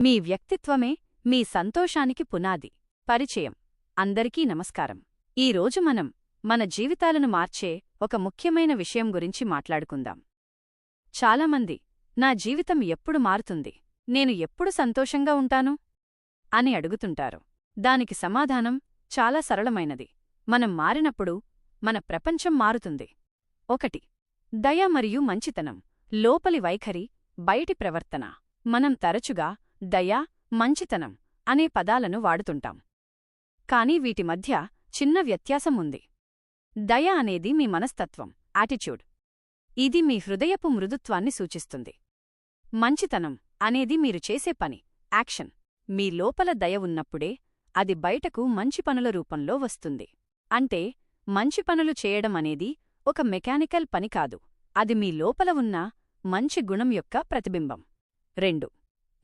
మీ వ్యక్తిత్వమే మీ సంతోషానికి పునాది. పరిచయం. అందరికీ నమస్కారం. ఈరోజు మనం మన జీవితాలను మార్చే ఒక ముఖ్యమైన విషయం గురించి మాట్లాడుకుందాం. చాలామంది నా జీవితం ఎప్పుడు మారుతుంది, నేను ఎప్పుడు సంతోషంగా ఉంటాను అని అడుగుతుంటారు. దానికి సమాధానం చాలా సరళమైనది. మనం మారినప్పుడు మన ప్రపంచం మారుతుంది. 1. దయ మరియు మంచితనం. లోపలి వైఖరి, బయటి ప్రవర్తన. మనం తరచుగా దయ, మంచితనం అనే పదాలను వాడుతుంటాం. కాని వీటి మధ్య చిన్న వ్యత్యాసం ఉంది. దయ అనేది మీ మనస్తత్వం, యాటిట్యూడ్. ఇది మీ హృదయపు మృదుత్వాన్ని సూచిస్తుంది. మంచితనం అనేది మీరు చేసే పని, యాక్షన్. మీ లోపల దయ ఉన్నప్పుడే అది బయటకు మంచి పనుల రూపంలో వస్తుంది. అంటే మంచి పనులు చేయడం అనేది ఒక మెకానికల్ పని కాదు, అది మీ లోపల ఉన్న మంచి గుణం యొక్క ప్రతిబింబం. 2.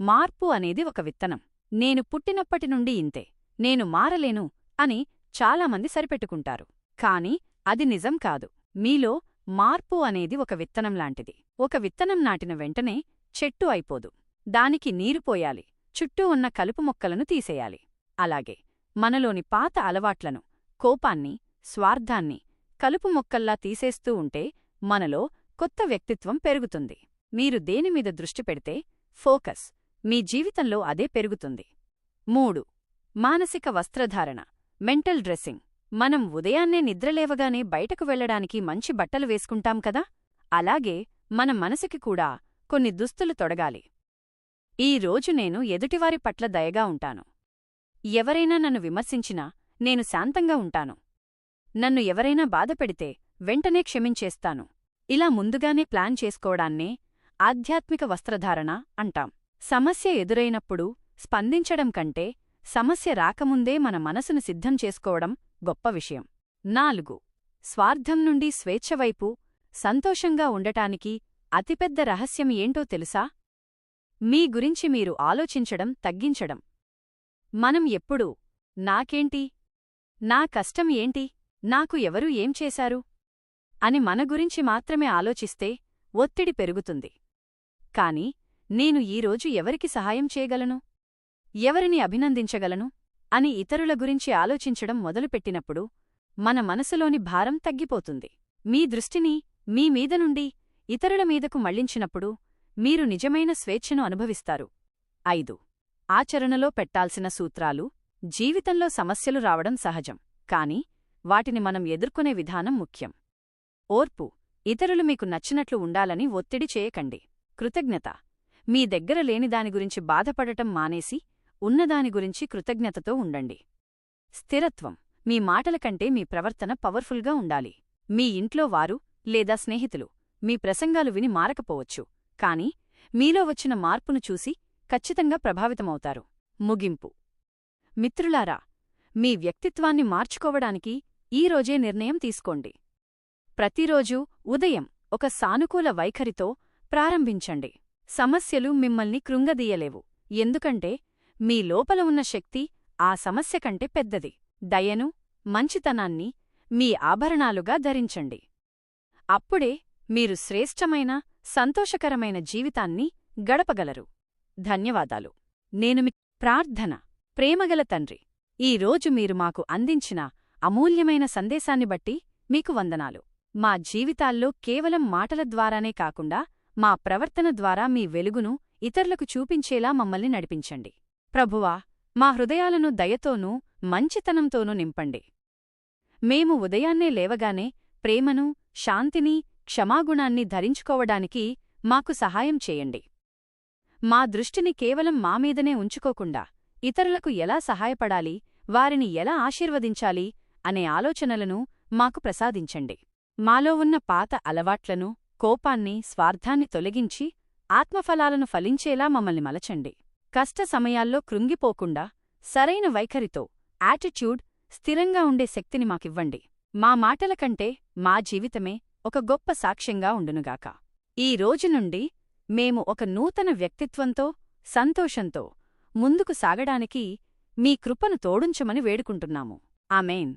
మార్పు అనేది ఒక విత్తనం. నేను పుట్టినప్పటి నుండి ఇంతే, నేను మారలేను అని చాలామంది సరిపెట్టుకుంటారు. కాని అది నిజం కాదు. మీలో మార్పు అనేది ఒక విత్తనంలాంటిది. ఒక విత్తనం నాటిన వెంటనే చెట్టు అయిపోదు. దానికి నీరు పోయాలి, చుట్టూ ఉన్న కలుపు మొక్కలను తీసేయాలి. అలాగే మనలోని పాత అలవాట్లను, కోపాన్ని, స్వార్థాన్ని కలుపు మొక్కల్లా తీసేస్తూ ఉంటే మనలో కొత్త వ్యక్తిత్వం పెరుగుతుంది. మీరు దేనిమీద దృష్టి పెడితే, ఫోకస్, మీ జీవితంలో అదే పెరుగుతుంది. 3. మానసిక వస్త్రధారణ, మెంటల్ డ్రెస్సింగ్. మనం ఉదయాన్నే నిద్రలేవగానే బయటకు వెళ్లడానికి మంచి బట్టలు వేసుకుంటాం కదా, అలాగే మన మనసుకి కూడా కొన్ని దుస్తులు తొడగాలి. ఈ రోజు నేను ఎదుటివారి పట్ల దయగా ఉంటాను. ఎవరైనా నన్ను విమర్శించినా నేను శాంతంగా ఉంటాను. నన్ను ఎవరైనా బాధపెడితే వెంటనే క్షమించేస్తాను. ఇలా ముందుగానే ప్లాన్ చేసుకోవడాన్నే ఆధ్యాత్మిక వస్త్రధారణ అంటాం. సమస్య ఎదురైనప్పుడు స్పందించడం కంటే సమస్య రాకముందే మన మనసును సిద్ధం చేసుకోవడం గొప్ప విషయం. 4. స్వార్థం నుండి స్వేచ్ఛవైపు. సంతోషంగా ఉండటానికి అతిపెద్ద రహస్యం ఏంటో తెలుసా? మీ గురించి మీరు ఆలోచించడం తగ్గించడం. మనం ఎప్పుడూ నాకేంటి, నా కష్టం ఏంటి, నాకు ఎవరు ఏం చేశారు అని మన గురించి మాత్రమే ఆలోచిస్తే ఒత్తిడి పెరుగుతుంది. కాని నేను ఈరోజు ఎవరికి సహాయం చేయగలను, ఎవరిని అభినందించగలను అని ఇతరుల గురించి ఆలోచించడం మొదలుపెట్టినప్పుడు మన మనసులోని భారం తగ్గిపోతుంది. మీ దృష్టిని మీ మీద నుండి ఇతరుల మీదకు మళ్లించినప్పుడు మీరు నిజమైన స్వేచ్ఛను అనుభవిస్తారు. 5. ఆచరణలో పెట్టాల్సిన సూత్రాలు. జీవితంలో సమస్యలు రావడం సహజం, కాని వాటిని మనం ఎదుర్కొనే విధానం ముఖ్యం. ఓర్పు. ఇతరులు మీకు నచ్చినట్లు ఉండాలని ఒత్తిడి చేయకండి. కృతజ్ఞత. మీ దగ్గర లేనిదాని గురించి బాధపడటం మానేసి ఉన్నదాని గురించి కృతజ్ఞతతో ఉండండి. స్థిరత్వం. మీ మాటల కంటే మీ ప్రవర్తన పవర్ఫుల్గా ఉండాలి. మీ ఇంట్లో వారు లేదా స్నేహితులు మీ ప్రసంగాలు విని మారకపోవచ్చు, కాని మీలో వచ్చిన మార్పును చూసి ఖచ్చితంగా ప్రభావితమవుతారు. ముగింపు. మిత్రులారా, మీ వ్యక్తిత్వాన్ని మార్చుకోవడానికి ఈరోజే నిర్ణయం తీసుకోండి. ప్రతిరోజూ ఉదయం ఒక సానుకూల వైఖరితో ప్రారంభించండి. సమస్యలు మిమ్మల్ని కృంగదీయలేవు, ఎందుకంటే మీ లోపల ఉన్న శక్తి ఆ సమస్య కంటే పెద్దది. దయను, మంచితనాన్ని మీ ఆభరణాలుగా ధరించండి. అప్పుడే మీరు శ్రేష్టమైన, సంతోషకరమైన జీవితాన్ని గడపగలరు. ధన్యవాదాలు. నేను మీ ప్రార్థన. ప్రేమగల తండ్రి, ఈరోజు మీరు మాకు అందించిన అమూల్యమైన సందేశాన్ని బట్టి మీకు వందనాలు. మా జీవితాల్లో కేవలం మాటల ద్వారానే కాకుండా మా ప్రవర్తన ద్వారా మీ వెలుగును ఇతరులకు చూపించేలా మమ్మల్ని నడిపించండి. ప్రభువా, మా హృదయాలను దయతోనూ మంచితనంతోనూ నింపండి. మేము ఉదయాన్నే లేవగానే ప్రేమను, శాంతిని, క్షమాగుణాన్ని ధరించుకోవడానికి మాకు సహాయం చేయండి. మా దృష్టిని కేవలం మామీదనే ఉంచుకోకుండా ఇతరులకు ఎలా సహాయపడాలి, వారిని ఎలా ఆశీర్వదించాలి అనే ఆలోచనలను మాకు ప్రసాదించండి. మాలో ఉన్న పాత అలవాట్లను, కోపాన్ని, స్వార్థాన్ని తొలగించి ఆత్మఫలాలను ఫలించేలా మమ్మల్ని మలచండి. కష్ట సమయాల్లో కృంగిపోకుండా సరైన వైఖరితో, యాటిట్యూడ్, స్థిరంగా ఉండే శక్తిని మాకివ్వండి. మా మాటల కంటే మా జీవితమే ఒక గొప్ప సాక్ష్యంగా ఉండునుగాక. ఈ రోజు నుండి మేము ఒక నూతన వ్యక్తిత్వంతో, సంతోషంతో ముందుకు సాగడానికి మీ కృపను తోడుంచమని వేడుకుంటున్నాము. ఆమేన్.